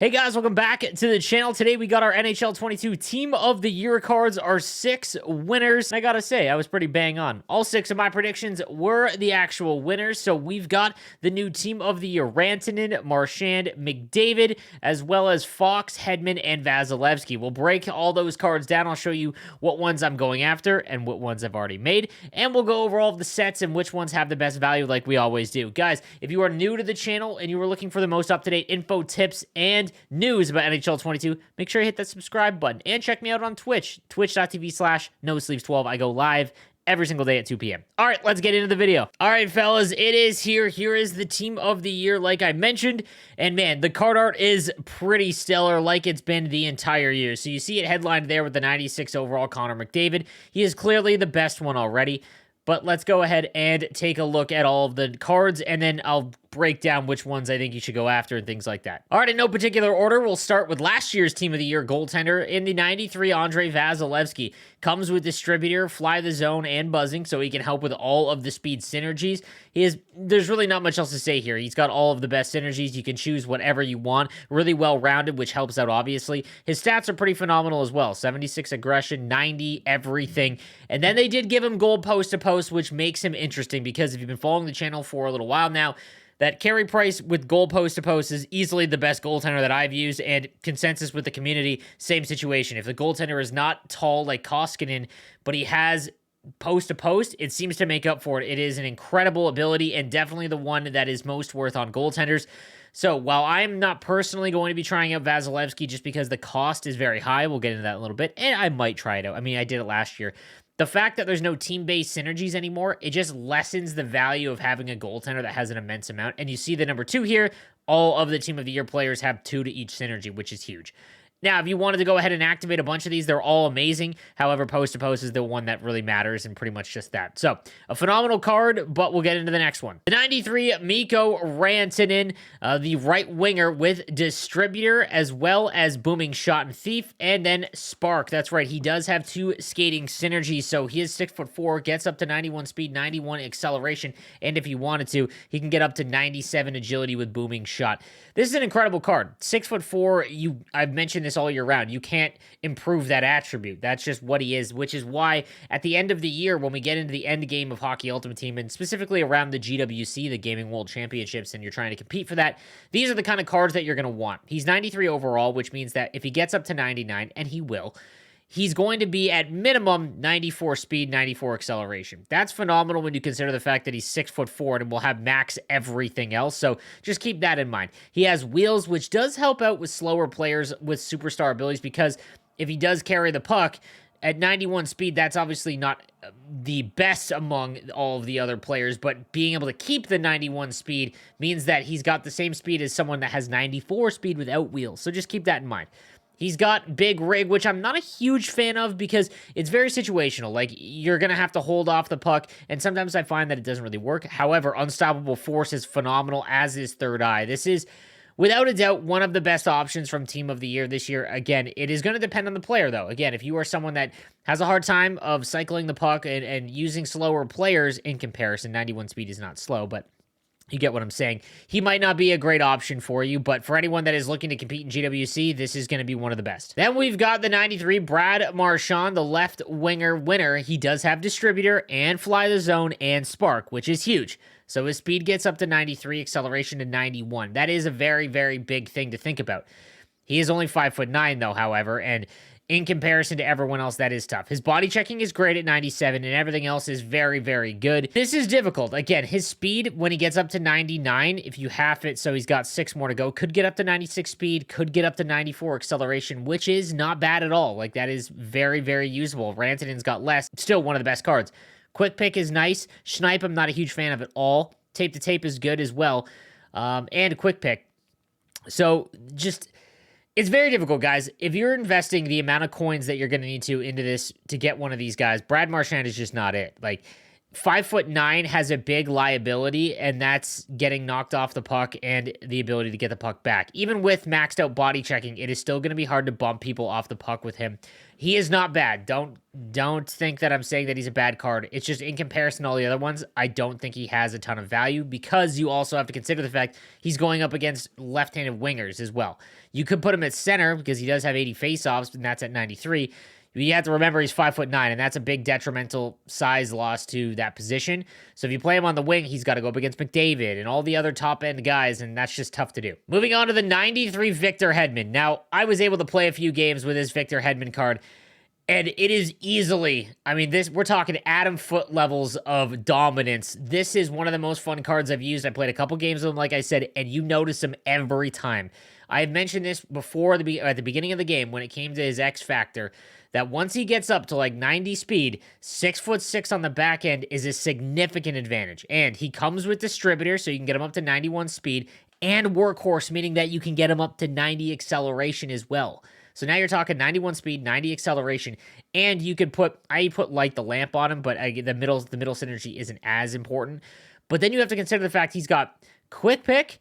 Hey guys, welcome back to the channel. Today we got our NHL 22 Team of the Year cards, our 6 winners. I gotta say, I was pretty bang on. All 6 of my predictions were the actual winners. So we've got the new Team of the Year, Rantanen, Marchand, McDavid, as well as Fox, Hedman, and Vasilevsky. We'll break all those cards down. I'll show you what ones I'm going after and what ones I've already made. And we'll go over all of the sets and which ones have the best value like we always do. Guys, if you are new to the channel and you were looking for the most up-to-date info, tips, and news about NHL 22, make sure you hit that subscribe button and check me out on Twitch, twitch.tv/nosleeves12. I go live every single day at 2 p.m. All right, let's get into the video. All right, fellas, it is here. Here is the Team of the Year, like I mentioned. And man, the card art is pretty stellar, like it's been the entire year. So you see it headlined there with the 96 overall Connor McDavid. He is clearly the best one already. But let's go ahead and take a look at all of the cards, and then I'll break down which ones I think you should go after and things like that. All right, in no particular order, we'll start with last year's Team of the Year goaltender in the 93, Andrei Vasilevsky. Comes with distributor, fly the zone, and buzzing, so he can help with all of the speed synergies. There's really not much else to say here. He's got all of the best synergies. You can choose whatever you want. Really well-rounded, which helps out, obviously. His stats are pretty phenomenal as well. 76 aggression, 90 everything. And then they did give him goal post to post, which makes him interesting because if you've been following the channel for a little while now, that Carey Price with goal post to post is easily the best goaltender that I've used, and consensus with the community, same situation. If the goaltender is not tall like Koskinen, but he has post to post, it seems to make up for it. It is an incredible ability and definitely the one that is most worth on goaltenders. So while I'm not personally going to be trying out Vasilevsky just because the cost is very high, we'll get into that in a little bit, and I might try it out. I mean, I did it last year. The fact that there's no team-based synergies anymore, it just lessens the value of having a goaltender that has an immense amount. And you see the number 2 here, all of the Team of the Year players have 2 to each synergy, which is huge. Now, if you wanted to go ahead and activate a bunch of these, they're all amazing. However, post-to-post is the one that really matters and pretty much just that. So, a phenomenal card, but we'll get into the next one. The 93, Mikko Rantanen, the right winger with distributor, as well as booming shot and thief, and then spark. That's right, he does have 2 skating synergies, so he is 6'4", gets up to 91 speed, 91 acceleration, and if he wanted to, he can get up to 97 agility with booming shot. This is an incredible card. 6'4", I've mentioned this all year round. You can't improve that attribute. That's just what he is, which is why at the end of the year, when we get into the end game of Hockey Ultimate Team, and specifically around the GWC, the Gaming World Championships, and you're trying to compete for that, these are the kind of cards that you're going to want. He's 93 overall, which means that if he gets up to 99, and he will, he's going to be at minimum 94 speed, 94 acceleration. That's phenomenal when you consider the fact that he's 6'4" and will have max everything else. So just keep that in mind. He has wheels, which does help out with slower players with superstar abilities because if he does carry the puck at 91 speed, that's obviously not the best among all of the other players, but being able to keep the 91 speed means that he's got the same speed as someone that has 94 speed without wheels. So just keep that in mind. He's got big rig, which I'm not a huge fan of because it's very situational. Like, you're going to have to hold off the puck, and sometimes I find that it doesn't really work. However, Unstoppable Force is phenomenal, as is Third Eye. This is, without a doubt, one of the best options from Team of the Year this year. Again, it is going to depend on the player, though. Again, if you are someone that has a hard time of cycling the puck and using slower players in comparison, 91 speed is not slow, but you get what I'm saying. He might not be a great option for you, but for anyone that is looking to compete in GWC, this is going to be one of the best. Then we've got the 93, Brad Marchand, the left winger winner. He does have distributor and fly the zone and spark, which is huge. So his speed gets up to 93, acceleration to 91. That is a very, very big thing to think about. He is only 5'9", though, however, and in comparison to everyone else, that is tough. His body checking is great at 97, and everything else is very, very good. This is difficult. Again, his speed, when he gets up to 99, if you half it, so he's got 6 more to go, could get up to 96 speed, could get up to 94 acceleration, which is not bad at all. Like, that is very, very usable. Rantanen's got less. Still one of the best cards. Quick Pick is nice. Snipe, I'm not a huge fan of at all. Tape to Tape is good as well. And Quick Pick. So, just, it's very difficult, guys. If you're investing the amount of coins that you're going to need to into this to get one of these guys, Brad Marchand is just not it. Like, 5'9" has a big liability, and that's getting knocked off the puck and the ability to get the puck back. Even with maxed out body checking, it is still going to be hard to bump people off the puck with him. He is not bad. Don't think that I'm saying that he's a bad card. It's just in comparison to all the other ones, I don't think he has a ton of value, because you also have to consider the fact he's going up against left-handed wingers as well. You could put him at center because he does have 80 faceoffs, and that's at 93. You have to remember he's 5'9", and that's a big detrimental size loss to that position. So if you play him on the wing, he's got to go up against McDavid and all the other top-end guys, and that's just tough to do. Moving on to the 93 Victor Hedman. Now, I was able to play a few games with his Victor Hedman card, and it is easily, I mean, we're talking Adam Foote levels of dominance. This is one of the most fun cards I've used. I played a couple games with him, like I said, and you notice him every time. I had mentioned this before at the beginning of the game when it came to his X Factor, that once he gets up to like 90 speed, 6'6" on the back end is a significant advantage. And he comes with distributor, so you can get him up to 91 speed, and workhorse, meaning that you can get him up to 90 acceleration as well. So now you're talking 91 speed, 90 acceleration, and you could put light the lamp on him, but the middle synergy isn't as important. But then you have to consider the fact he's got quick pick,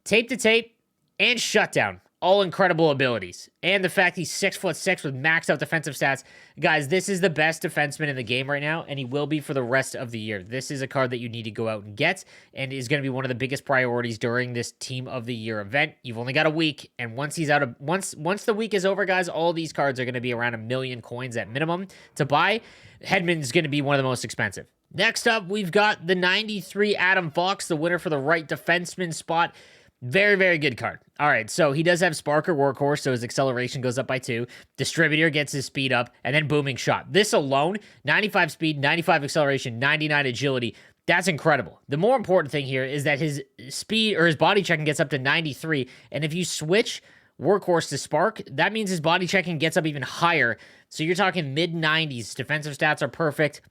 tape to tape, and shutdown. All incredible abilities. And the fact he's 6'6" with maxed out defensive stats. Guys, this is the best defenseman in the game right now, and he will be for the rest of the year. This is a card that you need to go out and get, and is going to be one of the biggest priorities during this Team of the Year event. You've only got a week, and once the week is over, guys, all these cards are going to be around 1 million coins at minimum to buy. Hedman's going to be one of the most expensive. Next up, we've got the 93 Adam Fox, the winner for the right defenseman spot. Very, very good card. All right, so he does have Sparker Workhorse, so his acceleration goes up by 2. Distributor gets his speed up, and then Booming Shot. This alone, 95 speed, 95 acceleration, 99 agility. That's incredible. The more important thing here is that his speed or his body checking gets up to 93, and if you switch Workhorse to Spark, that means his body checking gets up even higher. So you're talking mid-90s. Defensive stats are perfect.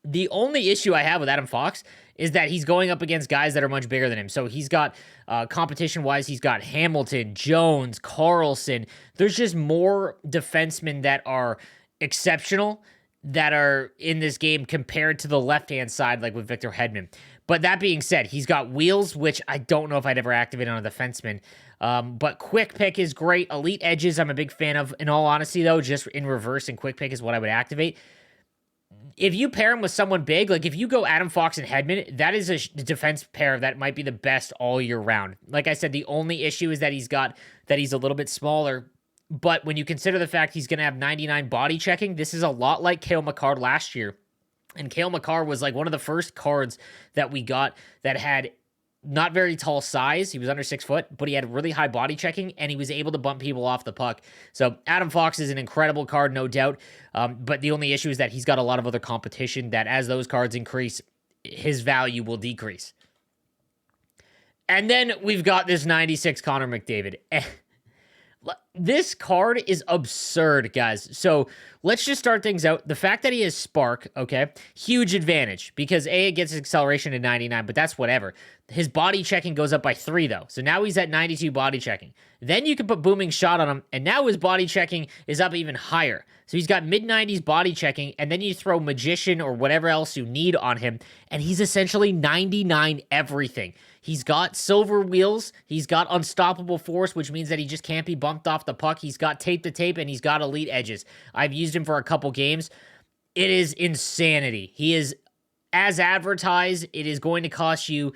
The only issue I have with Adam Fox is that he's going up against guys that are much bigger than him. So he's got, competition-wise, he's got Hamilton, Jones, Carlson. There's just more defensemen that are exceptional that are in this game compared to the left-hand side, like with Victor Hedman. But that being said, he's got wheels, which I don't know if I'd ever activate on a defenseman. But Quick Pick is great. Elite Edges, I'm a big fan of. In all honesty, though, just in reverse, and Quick Pick is what I would activate. If you pair him with someone big, like if you go Adam Fox and Hedman, that is a defense pair that might be the best all year round. Like I said, the only issue is that he's a little bit smaller. But when you consider the fact he's going to have 99 body checking, this is a lot like Cale Makar last year. And Cale Makar was like one of the first cards that we got that had not very tall size. He was under 6 foot, but he had really high body checking, and he was able to bump people off the puck. So Adam Fox is an incredible card, no doubt. But the only issue is that he's got a lot of other competition that as those cards increase, his value will decrease. And then we've got this 96 Connor McDavid. This card is absurd, guys. So let's just start things out. The fact that he has Spark, okay, huge advantage because A, it gets his acceleration to 99, but that's whatever. His body checking goes up by 3, though. So now he's at 92 body checking. Then you can put Booming Shot on him, and now his body checking is up even higher. So he's got mid-90s body checking, and then you throw Magician or whatever else you need on him, and he's essentially 99 everything. He's got silver wheels. He's got unstoppable force, which means that he just can't be bumped off the puck. He's got tape to tape, and he's got elite edges. I've used him for a couple games. It is insanity. He is, as advertised, it is going to cost you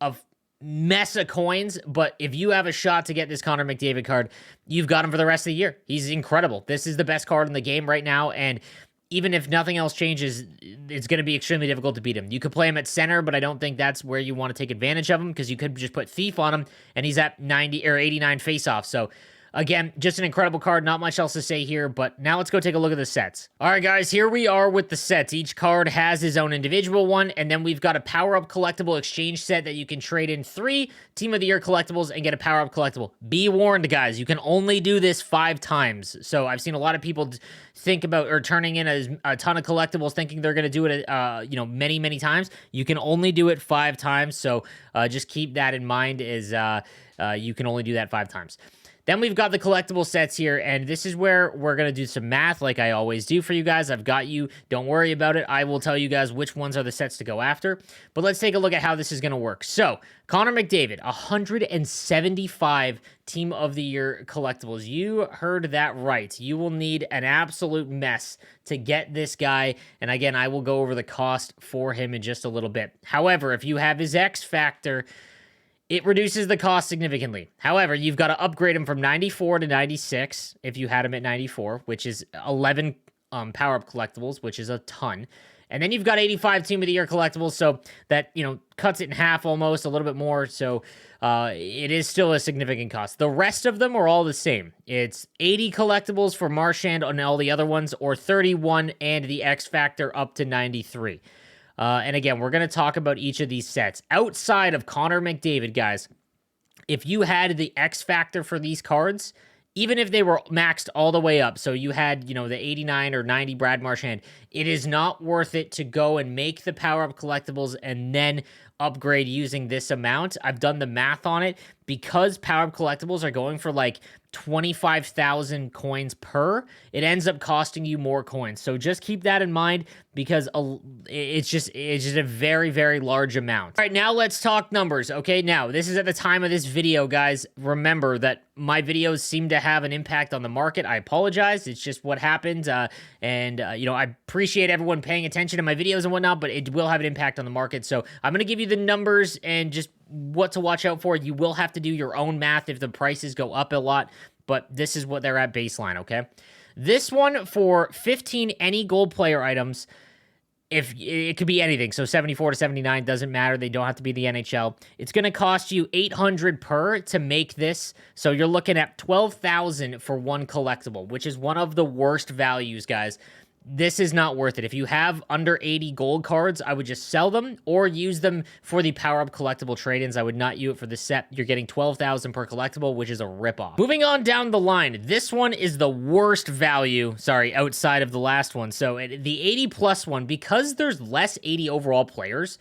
a mess of coins, but if you have a shot to get this Connor McDavid card, you've got him for the rest of the year. He's incredible. This is the best card in the game right now, and even if nothing else changes, it's going to be extremely difficult to beat him. You could play him at center, but I don't think that's where you want to take advantage of him because you could just put Thief on him, and he's at 90 or 89 faceoff. So again, just an incredible card. Not much else to say here, but now let's go take a look at the sets. All right, guys, here we are with the sets. Each card has his own individual one, and then we've got a power-up collectible exchange set that you can trade in 3 Team of the Year collectibles and get a power-up collectible. Be warned, guys, you can only do this 5 times. So I've seen a lot of people think about or turning in a ton of collectibles thinking they're going to do it, many, many times. You can only do it 5 times, so just keep that in mind as you can only do that 5 times. Then we've got the collectible sets here, and this is where we're going to do some math like I always do for you guys. I've got you. Don't worry about it. I will tell you guys which ones are the sets to go after. But let's take a look at how this is going to work. So, Connor McDavid, 175 Team of the Year collectibles. You heard that right. You will need an absolute mess to get this guy. And again, I will go over the cost for him in just a little bit. However, if you have his X Factor, it reduces the cost significantly. However, you've got to upgrade him from 94 to 96 if you had him at 94, which is 11 power-up collectibles, which is a ton. And then you've got 85 Team of the Year collectibles, so that, cuts it in half almost, a little bit more. So it is still a significant cost. The rest of them are all the same. It's 80 collectibles for Marchand and all the other ones, or 31 and the X Factor up to 93. And again, we're going to talk about each of these sets. Outside of Connor McDavid, guys, if you had the X Factor for these cards, even if they were maxed all the way up, so you had, the 89 or 90 Brad Marchand, it is not worth it to go and make the power-up collectibles and then upgrade using this amount. I've done the math on it. Because power-up collectibles are going for like 25,000 coins per, it ends up costing you more coins. So just keep that in mind, because it's just a very, very large amount. All right, now let's talk numbers. Okay, now this is at the time of this video, guys. Remember that my videos seem to have an impact on the market. I apologize. It's just what happened. I appreciate everyone paying attention to my videos and whatnot, but it will have an impact on the market. So I'm going to give you the numbers and just what to watch out for. You will have to do your own math if the prices go up a lot, but this is what they're at baseline, okay? This one for 15 any gold player items, if it could be anything, so 74 to 79 doesn't matter. They don't have to be the NHL. It's going to cost you 800 per to make this, so you're looking at 12,000 for one collectible, which is one of the worst values, guys. This is not worth it. If you have under 80 gold cards, I would just sell them or use them for the power-up collectible trade-ins. I would not use it for the set. You're getting 12,000 per collectible, which is a ripoff. Moving on down the line, this one is the worst value, outside of the last one. So the 80-plus one, because there's less 80 overall players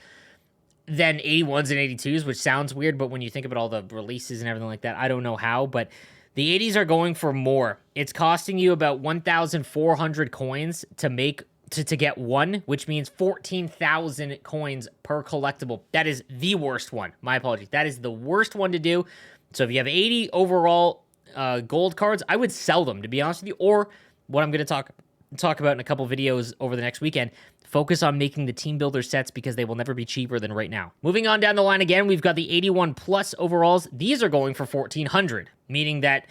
than 81s and 82s, which sounds weird, but when you think about all the releases and everything like that, I don't know how, but the 80s are going for more. It's costing you about 1,400 coins to get one, which means 14,000 coins per collectible. That is the worst one. My apologies. That is the worst one to do. So if you have 80 overall gold cards, I would sell them, to be honest with you. Or what I'm going to talk about in a couple videos over the next weekend, focus on making the team builder sets because they will never be cheaper than right now. Moving on down the line again, we've got the 81 plus overalls. These are going for 1,400, meaning that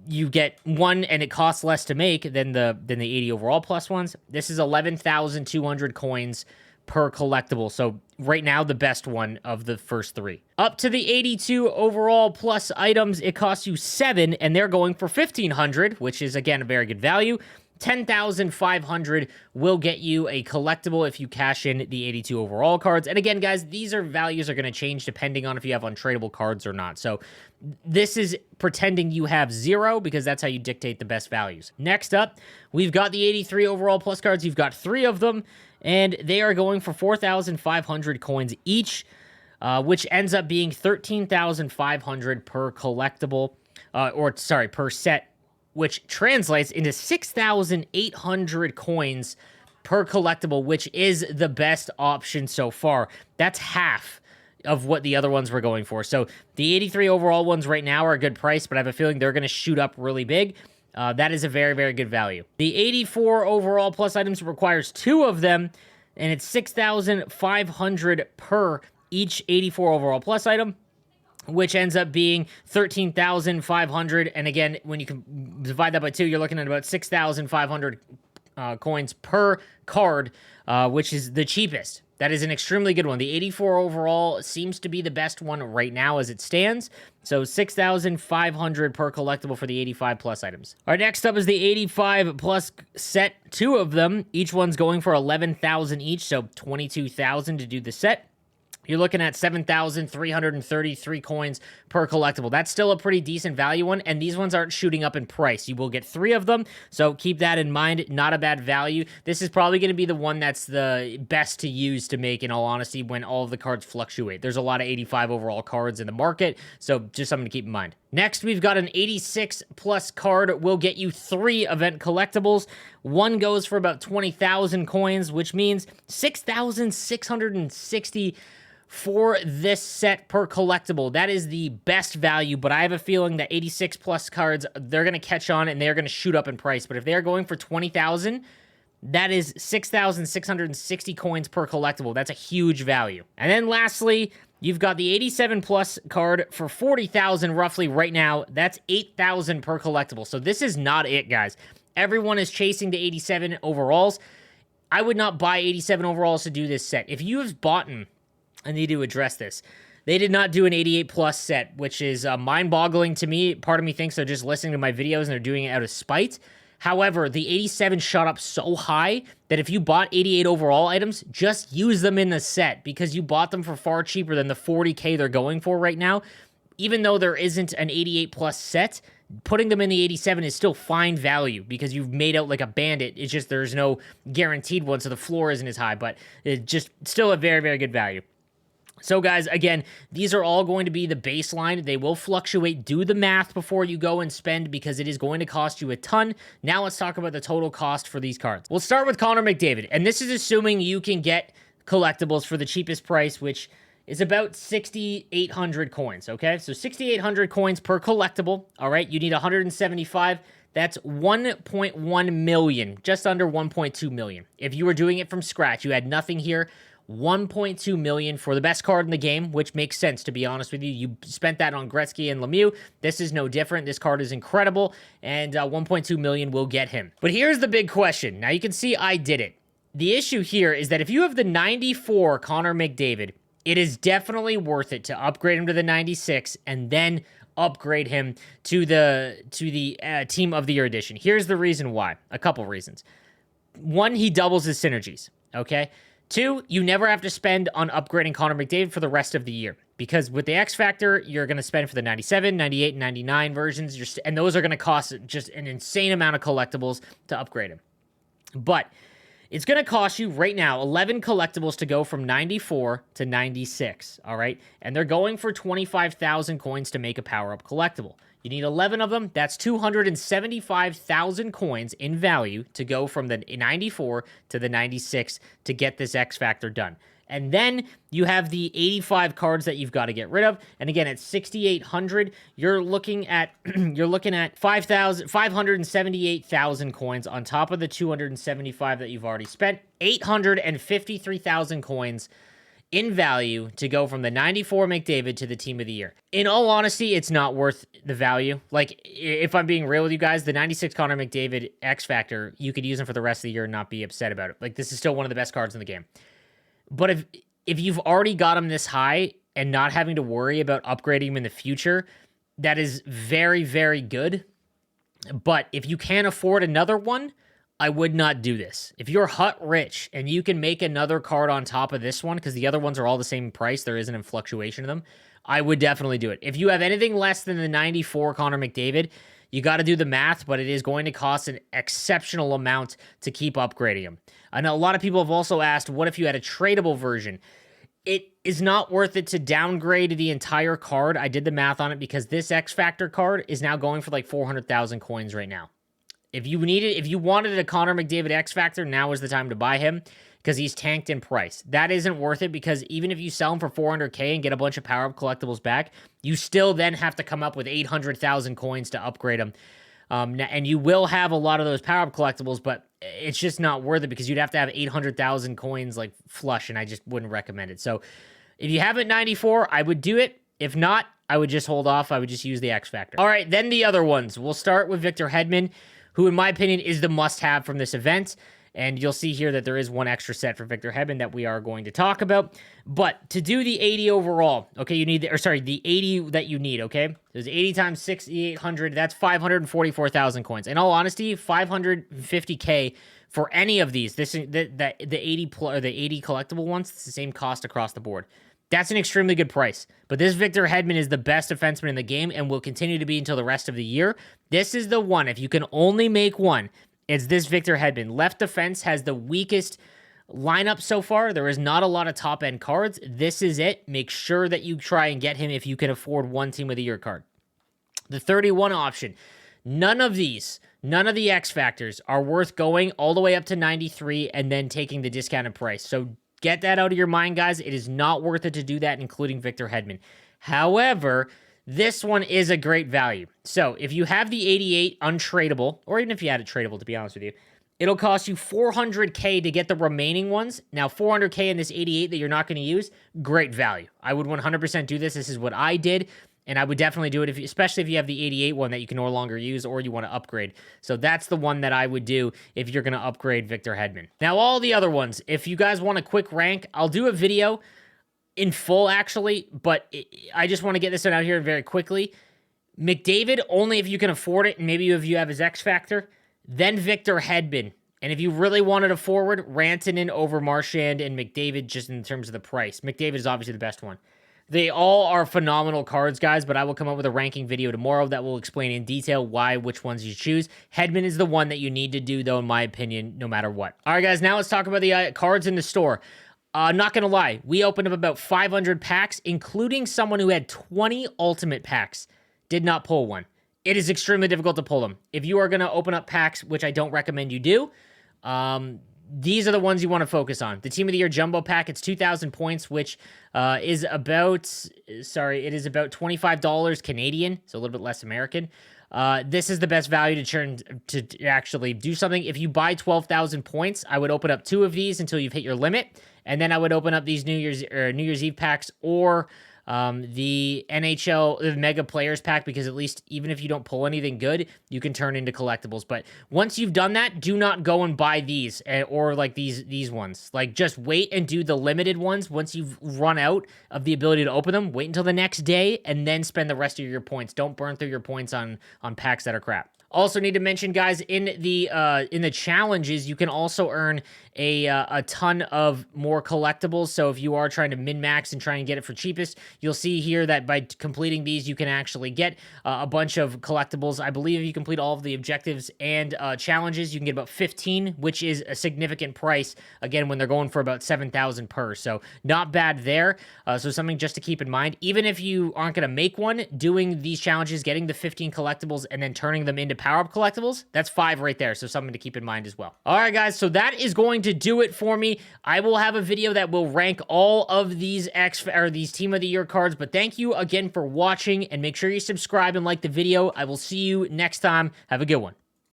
you get one and it costs less to make than the 80 overall plus ones. This is 11,200 coins per collectible. So right now, the best one of the first three. Up to the 82 overall plus items, it costs you 7, and they're going for 1,500, which is, again, a very good value. 10,500 will get you a collectible if you cash in the 82 overall cards. And again, guys, these values are going to change depending on if you have untradeable cards or not. So this is pretending you have 0 because that's how you dictate the best values. Next up, we've got the 83 overall plus cards. You've got 3 of them, and they are going for 4,500 coins each, which ends up being 13,500 per collectible, per set, which translates into 6,800 coins per collectible, which is the best option so far. That's half of what the other ones were going for. So the 83 overall ones right now are a good price, but I have a feeling they're going to shoot up really big. That is a very, very good value. The 84 overall plus items requires 2 of them, and it's 6,500 per each 84 overall plus item, which ends up being 13,500. And again, when you can divide that by 2, you're looking at about 6,500 coins per card, which is the cheapest. That is an extremely good one. The 84 overall seems to be the best one right now as it stands. So 6,500 per collectible for the 85 plus items. All right, next up is the 85 plus set. 2 of them. Each one's going for 11,000 each, so 22,000 to do the set. You're looking at 7,333 coins per collectible. That's still a pretty decent value one, and these ones aren't shooting up in price. You will get 3 of them, so keep that in mind. Not a bad value. This is probably going to be the one that's the best to use to make, in all honesty, when all of the cards fluctuate. There's a lot of 85 overall cards in the market, so just something to keep in mind. Next, we've got an 86 plus card. Will get you 3 event collectibles. One goes for about 20,000 coins, which means 6,660 for this set per collectible. That is the best value, but I have a feeling that 86 plus cards, they're going to catch on and they're going to shoot up in price. But if they're going for 20,000, that is 6,660 coins per collectible. That's a huge value. And then lastly, you've got the 87 plus card for 40,000 roughly right now. That's 8,000 per collectible. So this is not it, guys. Everyone is chasing the 87 overalls. I would not buy 87 overalls to do this set. If you have bought them, I need to address this. They did not do an 88 plus set, which is mind-boggling to me. Part of me thinks they're just listening to my videos and they're doing it out of spite. However, the 87 shot up so high that if you bought 88 overall items, just use them in the set because you bought them for far cheaper than the 40K they're going for right now. Even though there isn't an 88 plus set, putting them in the 87 is still fine value because you've made out like a bandit. It's just there's no guaranteed one, so the floor isn't as high, but it's just still a very, very good value. So guys, again, these are all going to be the baseline. They will fluctuate. Do the math before you go and spend because it is going to cost you a ton. Now let's talk about the total cost for these cards. We'll start with Connor McDavid, and this is assuming you can get collectibles for the cheapest price, which is about 6,800 coins, okay? So 6,800 coins per collectible, all right? You need 175. That's 1.1 million, just under 1.2 million. If you were doing it from scratch, you had nothing here, 1.2 million for the best card in the game, which makes sense, to be honest with you. You spent that on Gretzky and Lemieux. This is no different. This card is incredible, and 1.2 million will get him. But here's the big question. Now, you can see I did it. The issue here is that if you have the 94 Connor McDavid, it is definitely worth it to upgrade him to the 96 and then upgrade him to the Team of the Year edition. Here's the reason why. A couple reasons. One, he doubles his synergies, okay? 2, you never have to spend on upgrading Connor McDavid for the rest of the year. Because with the X Factor, you're going to spend for the 97, 98, and 99 versions. And those are going to cost just an insane amount of collectibles to upgrade him. But it's going to cost you right now 11 collectibles to go from 94 to 96, all right? And they're going for 25,000 coins to make a power-up collectible. You need 11 of them. That's 275,000 coins in value to go from the 94 to the 96 to get this X Factor done. And then you have the 85 cards that you've got to get rid of. And again, at 6,800, you're looking at 578,000 coins on top of the 275 that you've already spent. 853,000 coins in value to go from the 94 McDavid to the Team of the Year. In all honesty, it's not worth the value. Like, if I'm being real with you guys, the 96 Connor McDavid X Factor, you could use him for the rest of the year and not be upset about it. Like, this is still one of the best cards in the game. But if you've already got him this high and not having to worry about upgrading him in the future, that is very, very good. But if you can't afford another one, I would not do this. If you're hut rich and you can make another card on top of this one, because the other ones are all the same price, there isn't a fluctuation in them, I would definitely do it. If you have anything less than the 94 Connor McDavid, you got to do the math, but it is going to cost an exceptional amount to keep upgrading him. I know a lot of people have also asked, what if you had a tradable version? It is not worth it to downgrade the entire card. I did the math on it because this X Factor card is now going for like 400,000 coins right now. If you wanted a Connor McDavid X Factor, now is the time to buy him because he's tanked in price. That isn't worth it because even if you sell him for 400K and get a bunch of power-up collectibles back, you still then have to come up with 800,000 coins to upgrade him. And you will have a lot of those power-up collectibles, but it's just not worth it because you'd have to have 800,000 coins like flush, and I just wouldn't recommend it. So if you have it 94, I would do it. If not, I would just hold off. I would just use the X Factor. All right, then the other ones. We'll start with Victor Hedman, who in my opinion is the must-have from this event. And you'll see here that there is one extra set for Victor Hedman that we are going to talk about. But to do the 80 overall, okay, you need, the 80 that you need, okay? There's 80 times 6,800, that's 544,000 coins. In all honesty, 550K for any of these, the 80 collectible ones, it's the same cost across the board. That's an extremely good price. But this Victor Hedman is the best defenseman in the game and will continue to be until the rest of the year. This is the one. If you can only make one, it's this Victor Hedman. Left defense has the weakest lineup so far. There is not a lot of top-end cards. This is it. Make sure that you try and get him if you can afford one Team of the Year card. The 31 option, none of the X Factors are worth going all the way up to 93 and then taking the discounted price. So get that out of your mind, guys. It is not worth it to do that, including Victor Hedman. However, this one is a great value. So if you have the 88 untradeable, or even if you had it tradable, to be honest with you, it'll cost you $400K to get the remaining ones. Now, $400K in this 88 that you're not going to use, great value. I would 100% do this. This is what I did, and I would definitely do it, especially if you have the 88 one that you can no longer use or you want to upgrade. So that's the one that I would do if you're going to upgrade Victor Hedman. Now, all the other ones, if you guys want a quick rank, I'll do a video in full, actually, but I just want to get this one out here very quickly. McDavid, only if you can afford it, and maybe if you have his X Factor. Then Victor Hedman. And if you really wanted a forward, Rantanen over Marchand and McDavid, just in terms of the price. McDavid is obviously the best one. They all are phenomenal cards, guys, but I will come up with a ranking video tomorrow that will explain in detail which ones you choose. Hedman is the one that you need to do, though, in my opinion, no matter what. All right, guys, now let's talk about the cards in the store. Not gonna lie, we opened up about 500 packs, including someone who had 20 ultimate packs. Did not pull one. It is extremely difficult to pull them. If you are gonna open up packs, which I don't recommend you do, these are the ones you want to focus on. The Team of the Year Jumbo Pack, it's 2,000 points, which is about, it is about $25 Canadian, so a little bit less American. This is the best value to actually do something. If you buy 12,000 points, I would open up 2 of these until you've hit your limit, and then I would open up these New Year's Eve packs or the NHL the Mega Players Pack, because at least even if you don't pull anything good, you can turn into collectibles. But once you've done that, do not go and buy these or like these ones. Like, just wait and do the limited ones. Once you've run out of the ability to open them, wait until the next day and then spend the rest of your points. Don't burn through your points on packs that are crap. Also need to mention, guys, in the challenges, you can also earn a ton of more collectibles. So if you are trying to min-max and try and get it for cheapest, you'll see here that by completing these, you can actually get a bunch of collectibles. I believe if you complete all of the objectives and challenges, you can get about 15, which is a significant price, again, when they're going for about 7,000 per. So not bad there. So something just to keep in mind. Even if you aren't going to make one, doing these challenges, getting the 15 collectibles, and then turning them into power-up collectibles, that's 5 right there. So something to keep in mind as well. All right, guys, so that is going to do it for me. I will have a video that will rank all of these these Team of the Year cards, but thank you again for watching, and make sure you subscribe and like the video. I will see you next time. Have a good one.